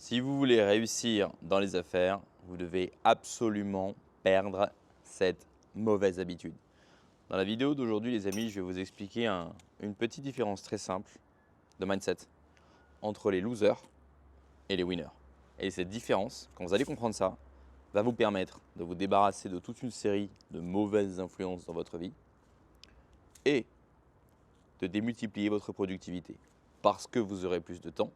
Si vous voulez réussir dans les affaires, vous devez absolument perdre cette mauvaise habitude. Dans la vidéo d'aujourd'hui, les amis, je vais vous expliquer une petite différence très simple de mindset entre les losers et les winners. Et cette différence, quand vous allez comprendre ça, va vous permettre de vous débarrasser de toute une série de mauvaises influences dans votre vie et de démultiplier votre productivité parce que vous aurez plus de temps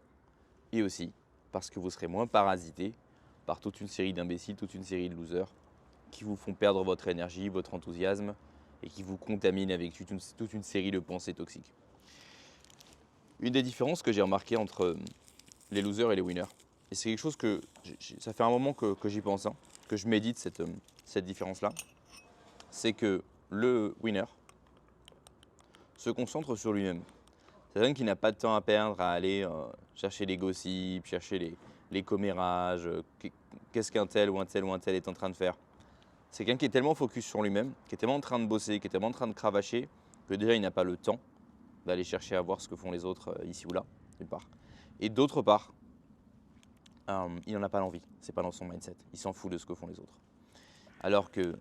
et aussi parce que vous serez moins parasité par toute une série d'imbéciles, toute une série de losers qui vous font perdre votre énergie, votre enthousiasme et qui vous contaminent avec toute une série de pensées toxiques. Une des différences que j'ai remarqué entre les losers et les winners, et c'est quelque chose que ça fait un moment que j'y pense, hein, que je médite cette différence-là, c'est que le winner se concentre sur lui-même. C'est quelqu'un qui n'a pas de temps à perdre à aller chercher les gossips, chercher les commérages, qu'est-ce qu'un tel ou un tel ou un tel est en train de faire. C'est quelqu'un qui est tellement focus sur lui-même, qui est tellement en train de bosser, qui est tellement en train de cravacher, que déjà il n'a pas le temps d'aller chercher à voir ce que font les autres ici ou là, d'une part. Et d'autre part, il n'en a pas l'envie, c'est pas dans son mindset, il s'en fout de ce que font les autres. Alors que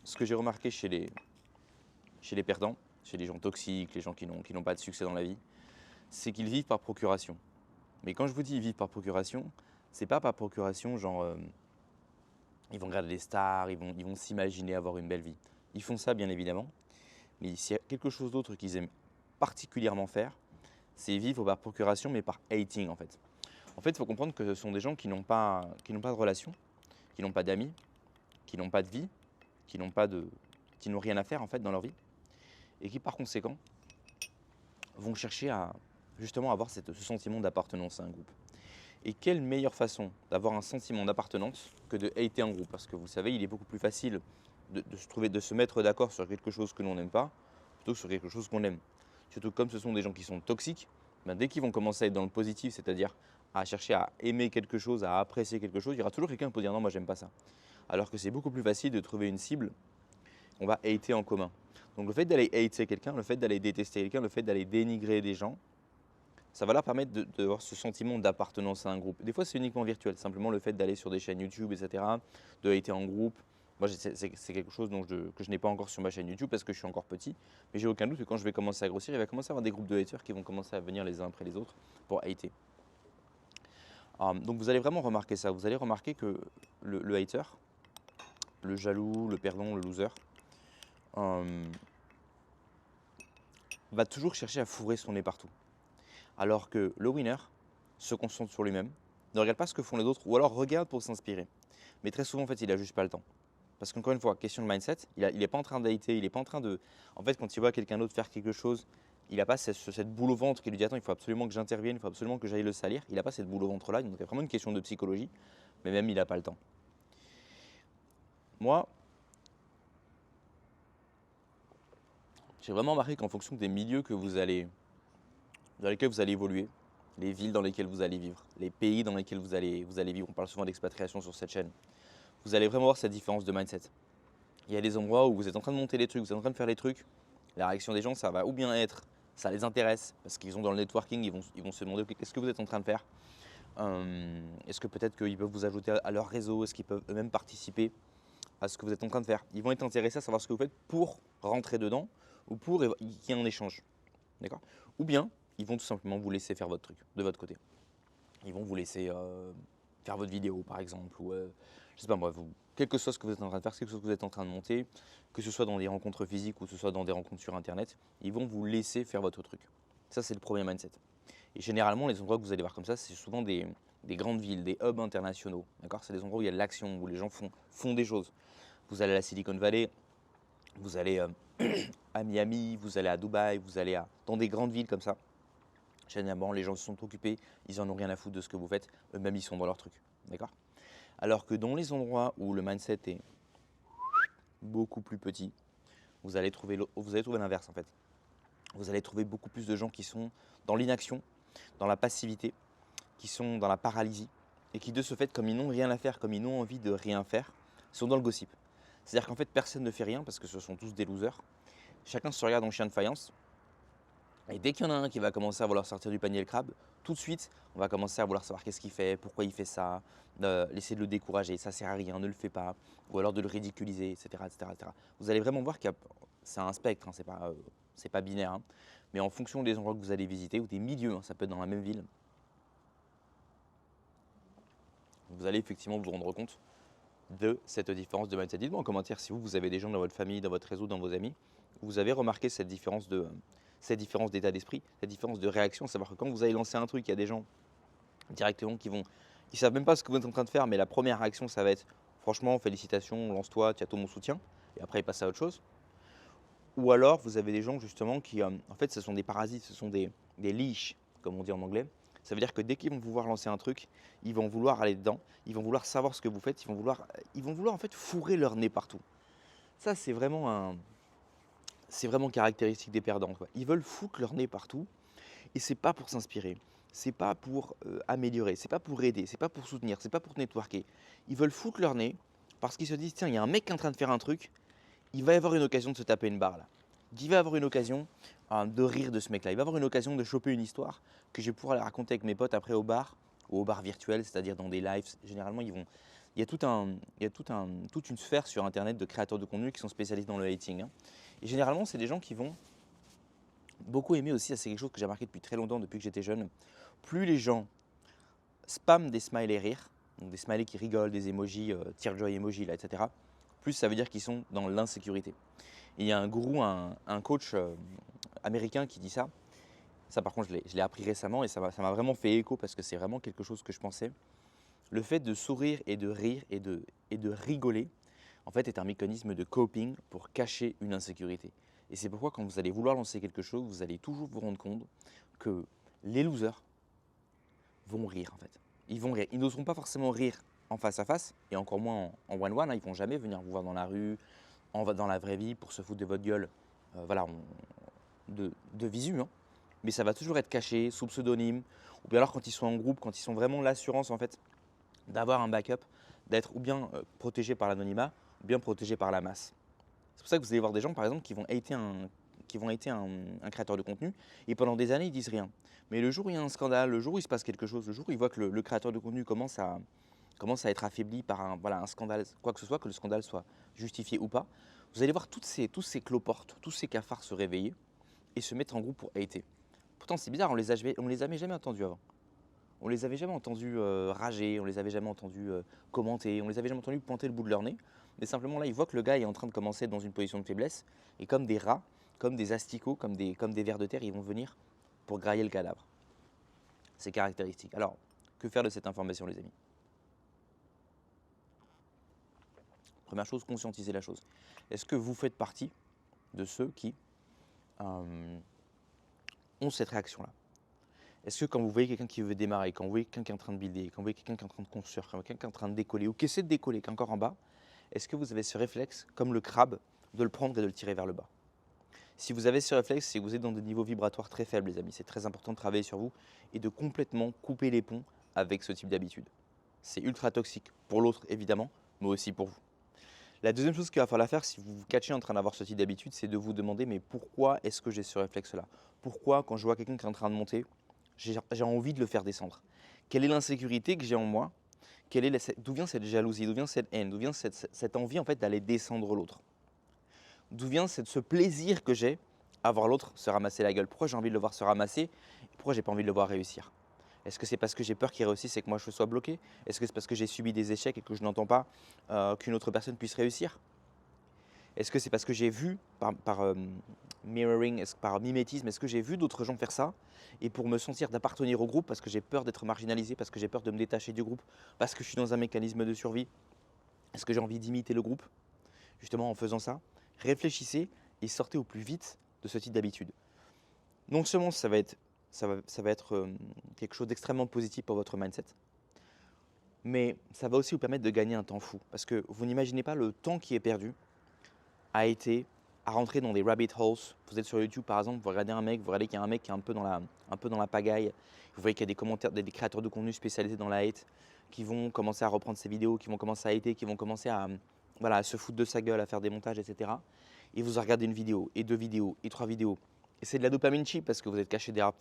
ce que j'ai remarqué chez les perdants, chez les gens toxiques, les gens qui n'ont pas de succès dans la vie, c'est qu'ils vivent par procuration. Mais quand je vous dis ils vivent par procuration, c'est pas par procuration genre ils vont regarder des stars, ils vont s'imaginer avoir une belle vie. Ils font ça bien évidemment, mais s'il y a quelque chose d'autre qu'ils aiment particulièrement faire, c'est vivre par procuration mais par hating en fait. En fait, il faut comprendre que ce sont des gens qui n'ont pas de relation, qui n'ont pas d'amis, qui n'ont pas de vie, qui n'ont rien à faire en fait dans leur vie et qui par conséquent vont chercher à justement avoir ce sentiment d'appartenance à un groupe. Et quelle meilleure façon d'avoir un sentiment d'appartenance que de hater un groupe? Parce que vous savez, il est beaucoup plus facile de se mettre d'accord sur quelque chose que l'on n'aime pas, plutôt que sur quelque chose qu'on aime. Surtout comme ce sont des gens qui sont toxiques, ben dès qu'ils vont commencer à être dans le positif, c'est-à-dire à chercher à aimer quelque chose, à apprécier quelque chose, il y aura toujours quelqu'un pour dire non, moi j'aime pas ça. Alors que c'est beaucoup plus facile de trouver une cible qu'on va hater en commun. Donc le fait d'aller hater quelqu'un, le fait d'aller détester quelqu'un, le fait d'aller dénigrer des gens, ça va leur permettre d'avoir ce sentiment d'appartenance à un groupe. Des fois, c'est uniquement virtuel, simplement le fait d'aller sur des chaînes YouTube, etc., de hater en groupe. Moi, c'est quelque chose que je n'ai pas encore sur ma chaîne YouTube parce que je suis encore petit. Mais j'ai aucun doute que quand je vais commencer à grossir, il va commencer à y avoir des groupes de haters qui vont commencer à venir les uns après les autres pour hater. Donc vous allez vraiment remarquer ça. Vous allez remarquer que le hater, le jaloux, le perdant, le loser, euh, va toujours chercher à fourrer son nez partout. Alors que le winner se concentre sur lui-même, ne regarde pas ce que font les autres, ou alors regarde pour s'inspirer. Mais très souvent, en fait, il n'a juste pas le temps. Parce qu'encore une fois, question de mindset, il n'est pas en train d'hater, il n'est pas en train de… En fait, quand il voit quelqu'un d'autre faire quelque chose, il n'a pas cette boule au ventre qui lui dit attends, il faut absolument que j'intervienne, il faut absolument que j'aille le salir. Il n'a pas cette boule au ventre là, donc c'est vraiment une question de psychologie, mais même il n'a pas le temps. Moi, j'ai vraiment remarqué qu'en fonction des milieux dans lesquels vous allez évoluer, les villes dans lesquelles vous allez vivre, les pays dans lesquels vous allez vivre, on parle souvent d'expatriation sur cette chaîne, vous allez vraiment voir cette différence de mindset. Il y a des endroits où vous êtes en train de monter les trucs, vous êtes en train de faire les trucs, la réaction des gens, ça va ou bien être, ça les intéresse, parce qu'ils sont dans le networking, ils vont se demander okay, qu'est-ce que vous êtes en train de faire. Est-ce que peut-être qu'ils peuvent vous ajouter à leur réseau, est-ce qu'ils peuvent eux-mêmes participer à ce que vous êtes en train de faire. Ils vont être intéressés à savoir ce que vous faites pour rentrer dedans ou pour qu'il y ait un échange. D'accord? Ou bien, ils vont tout simplement vous laisser faire votre truc de votre côté. Ils vont vous laisser faire votre vidéo par exemple, ou je sais pas moi, quel que soit ce que vous êtes en train de faire, quelque chose que vous êtes en train de monter, que ce soit dans des rencontres physiques ou que ce soit dans des rencontres sur internet, ils vont vous laisser faire votre truc. Ça, c'est le premier mindset. Et généralement, les endroits que vous allez voir comme ça, c'est souvent des grandes villes, des hubs internationaux. D'accord? C'est des endroits où il y a de l'action, où les gens font des choses. Vous allez à la Silicon Valley, vous allez à Miami, vous allez à Dubaï, vous allez dans des grandes villes comme ça. Généralement, les gens se sont occupés, ils en ont rien à foutre de ce que vous faites, eux-mêmes ils sont dans leur truc. D'accord? Alors que dans les endroits où le mindset est beaucoup plus petit, vous allez trouver l'inverse en fait. Vous allez trouver beaucoup plus de gens qui sont dans l'inaction, dans la passivité, qui sont dans la paralysie et qui de ce fait, comme ils n'ont rien à faire, comme ils n'ont envie de rien faire, sont dans le gossip. C'est-à-dire qu'en fait personne ne fait rien parce que ce sont tous des losers. Chacun se regarde en chien de faïence Et dès qu'il y en a un qui va commencer à vouloir sortir du panier le crabe, tout de suite, on va commencer à vouloir savoir qu'est-ce qu'il fait, pourquoi il fait ça, essayer de le décourager, ça sert à rien, ne le fais pas, ou alors de le ridiculiser, etc. etc., etc. Vous allez vraiment voir que c'est un spectre, hein, c'est pas binaire, hein. Mais en fonction des endroits que vous allez visiter, ou des milieux, hein, ça peut être dans la même ville, vous allez effectivement vous rendre compte de cette différence de mindset. Dites-moi en commentaire si vous avez des gens dans votre famille, dans votre réseau, dans vos amis, vous avez remarqué cette différence d'état d'esprit, cette différence de réaction, savoir que quand vous allez lancer un truc, il y a des gens directement qui savent même pas ce que vous êtes en train de faire, mais la première réaction, ça va être franchement, félicitations, lance-toi, tu as tout mon soutien, et après ils passent à autre chose. Ou alors, vous avez des gens justement qui, en fait, ce sont des parasites, ce sont des leeches, comme on dit en anglais. Ça veut dire que dès qu'ils vont pouvoir lancer un truc, ils vont vouloir aller dedans, ils vont vouloir savoir ce que vous faites, ils vont vouloir en fait fourrer leur nez partout. Ça, c'est vraiment caractéristique des perdants, quoi. Ils veulent foutre leur nez partout, et c'est pas pour s'inspirer, c'est pas pour améliorer, c'est pas pour aider, c'est pas pour soutenir, c'est pas pour networker. Ils veulent foutre leur nez parce qu'ils se disent tiens, il y a un mec qui est en train de faire un truc, il va y avoir une occasion de se taper une barre là. Il va y avoir une occasion de rire de ce mec là. Il va y avoir une occasion de choper une histoire que je vais pouvoir aller raconter avec mes potes après au bar ou au bar virtuel, c'est-à-dire dans des lives. Généralement, il y a, toute une sphère sur internet de créateurs de contenu qui sont spécialisés dans le hating, hein. Et généralement, c'est des gens qui vont beaucoup aimer aussi, ça c'est quelque chose que j'ai remarqué depuis très longtemps, depuis que j'étais jeune. Plus les gens spamment des smileys rires, donc des smileys qui rigolent, des emojis, tearjoy emoji, là, etc., plus ça veut dire qu'ils sont dans l'insécurité. Et il y a un gourou, un coach américain qui dit ça. Ça, par contre, je l'ai appris récemment et ça m'a vraiment fait écho parce que c'est vraiment quelque chose que je pensais. Le fait de sourire et de rire et de rigoler, en fait, est un mécanisme de coping pour cacher une insécurité. Et c'est pourquoi, quand vous allez vouloir lancer quelque chose, vous allez toujours vous rendre compte que les losers vont rire, en fait. Ils vont rire. Ils n'oseront pas forcément rire en face à face et encore moins en one-one, hein. Ils ne vont jamais venir vous voir dans la rue, dans la vraie vie pour se foutre de votre gueule, voilà, de visu, hein. Mais ça va toujours être caché, sous pseudonyme, ou bien alors quand ils sont en groupe, quand ils sont vraiment l'assurance en fait d'avoir un backup, d'être ou bien protégé par l'anonymat, ou bien protégé par la masse. C'est pour ça que vous allez voir des gens par exemple qui vont hater un créateur de contenu et pendant des années ils disent rien. Mais le jour où il y a un scandale, le jour où il se passe quelque chose, le jour où ils voient que le créateur de contenu commence à être affaibli par un scandale, quoi que ce soit, que le scandale soit justifié ou pas, vous allez voir tous ces cloportes, tous ces cafards se réveiller et se mettre en groupe pour hater. Pourtant, c'est bizarre, on les avait jamais entendus avant. On les avait jamais entendus rager, on les avait jamais entendus commenter, on les avait jamais entendus pointer le bout de leur nez. Mais simplement là, ils voient que le gars est en train de commencer dans une position de faiblesse et comme des rats, comme des asticots, comme des vers de terre, ils vont venir pour grailler le cadavre. C'est caractéristique. Alors, que faire de cette information, les amis? Première chose, conscientiser la chose. Est-ce que vous faites partie de ceux qui ont cette réaction-là? Est-ce que quand vous voyez quelqu'un qui veut démarrer, quand vous voyez quelqu'un qui est en train de builder, quand vous voyez quelqu'un qui est en train de construire, quand vous voyez quelqu'un qui est en train de décoller ou qui essaie de décoller, qui est encore en bas, est-ce que vous avez ce réflexe, comme le crabe, de le prendre et de le tirer vers le bas? Si vous avez ce réflexe, c'est que vous êtes dans des niveaux vibratoires très faibles, les amis. C'est très important de travailler sur vous et de complètement couper les ponts avec ce type d'habitude. C'est ultra toxique pour l'autre, évidemment, mais aussi pour vous. La deuxième chose qu'il va falloir faire si vous vous catchez en train d'avoir ce type d'habitude, c'est de vous demander mais pourquoi est-ce que j'ai ce réflexe-là? Pourquoi quand je vois quelqu'un qui est en train de monter, j'ai envie de le faire descendre? Quelle est l'insécurité que j'ai en moi? D'où vient cette jalousie? D'où vient cette haine? D'où vient cette envie en fait d'aller descendre l'autre? D'où vient ce plaisir que j'ai à voir l'autre se ramasser la gueule? Pourquoi j'ai envie de le voir se ramasser? Pourquoi j'ai pas envie de le voir réussir? Est-ce que c'est parce que j'ai peur qu'il réussisse et que moi je sois bloqué? Est-ce que c'est parce que j'ai subi des échecs et que je n'entends pas qu'une autre personne puisse réussir? Est-ce que c'est parce que j'ai vu par mirroring, par mimétisme, est-ce que j'ai vu d'autres gens faire ça? Et pour me sentir d'appartenir au groupe, parce que j'ai peur d'être marginalisé, parce que j'ai peur de me détacher du groupe, parce que je suis dans un mécanisme de survie, est-ce que j'ai envie d'imiter le groupe? Justement en faisant ça, réfléchissez et sortez au plus vite de ce type d'habitude. Non seulement ça va être quelque chose d'extrêmement positif pour votre mindset, mais ça va aussi vous permettre de gagner un temps fou. Parce que vous n'imaginez pas le temps qui est perdu à rentrer dans des rabbit holes. Vous êtes sur YouTube par exemple, vous regardez un mec, vous regardez qu'il y a un mec qui est un peu dans la pagaille. Vous voyez qu'il y a des commentaires, des créateurs de contenu spécialisés dans la hate qui vont commencer à reprendre ses vidéos, qui vont commencer à hater, qui vont commencer à se foutre de sa gueule, à faire des montages, etc. Et vous regardez une vidéo, et deux vidéos, et trois vidéos. Et c'est de la dopamine cheap parce que vous êtes caché derrière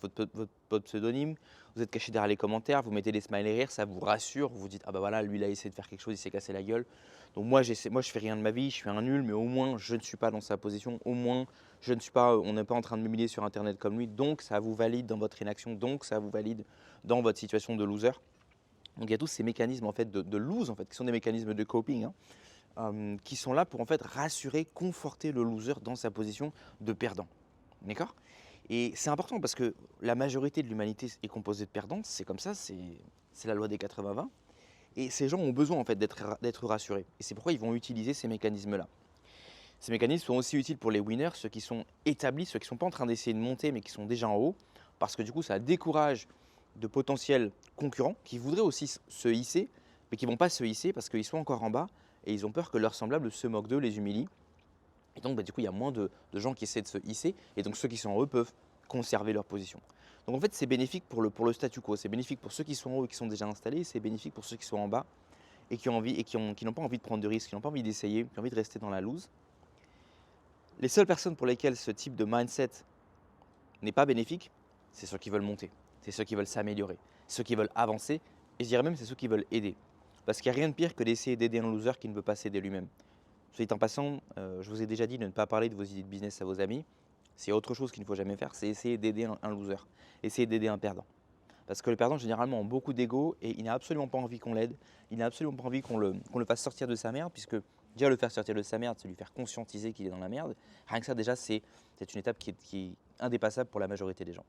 votre pseudonyme, vous êtes caché derrière les commentaires, vous mettez des smileys rires, ça vous rassure, vous vous dites ah bah voilà, lui il a essayé de faire quelque chose, il s'est cassé la gueule. Donc moi je fais rien de ma vie, je suis un nul, mais au moins je ne suis pas dans sa position, au moins je ne suis pas, on n'est pas en train de m'humilier sur internet comme lui, donc ça vous valide dans votre inaction, donc ça vous valide dans votre situation de loser. Donc il y a tous ces mécanismes en fait de lose en fait, qui sont des mécanismes de coping, hein, qui sont là pour en fait rassurer, conforter le loser dans sa position de perdant. D'accord? Et c'est important parce que la majorité de l'humanité est composée de perdants, c'est comme ça, c'est la loi des 80-20. Et ces gens ont besoin en fait d'être rassurés. Et c'est pourquoi ils vont utiliser ces mécanismes-là. Ces mécanismes sont aussi utiles pour les winners, ceux qui sont établis, ceux qui ne sont pas en train d'essayer de monter mais qui sont déjà en haut, parce que du coup ça décourage de potentiels concurrents qui voudraient aussi se hisser, mais qui ne vont pas se hisser parce qu'ils sont encore en bas et ils ont peur que leurs semblables se moquent d'eux, les humilient. Et donc, du coup, il y a moins de gens qui essaient de se hisser. Et donc, ceux qui sont en haut peuvent conserver leur position. Donc, en fait, c'est bénéfique pour le statu quo. C'est bénéfique pour ceux qui sont en haut et qui sont déjà installés. C'est bénéfique pour ceux qui sont en bas et qui n'ont pas envie de prendre de risques, qui n'ont pas envie d'essayer, qui ont envie de rester dans la loose. Les seules personnes pour lesquelles ce type de mindset n'est pas bénéfique, c'est ceux qui veulent monter. C'est ceux qui veulent s'améliorer. Ceux qui veulent avancer. Et je dirais même, c'est ceux qui veulent aider. Parce qu'il n'y a rien de pire que d'essayer d'aider un loser qui ne veut pas s'aider lui-même. Soit dit en passant, je vous ai déjà dit de ne pas parler de vos idées de business à vos amis. C'est autre chose qu'il ne faut jamais faire, c'est essayer d'aider un loser, essayer d'aider un perdant. Parce que le perdant, généralement, a beaucoup d'ego et il n'a absolument pas envie qu'on l'aide. Il n'a absolument pas envie qu'on le fasse sortir de sa merde, puisque déjà le faire sortir de sa merde, c'est lui faire conscientiser qu'il est dans la merde. Rien que ça, déjà, c'est une étape qui est indépassable pour la majorité des gens.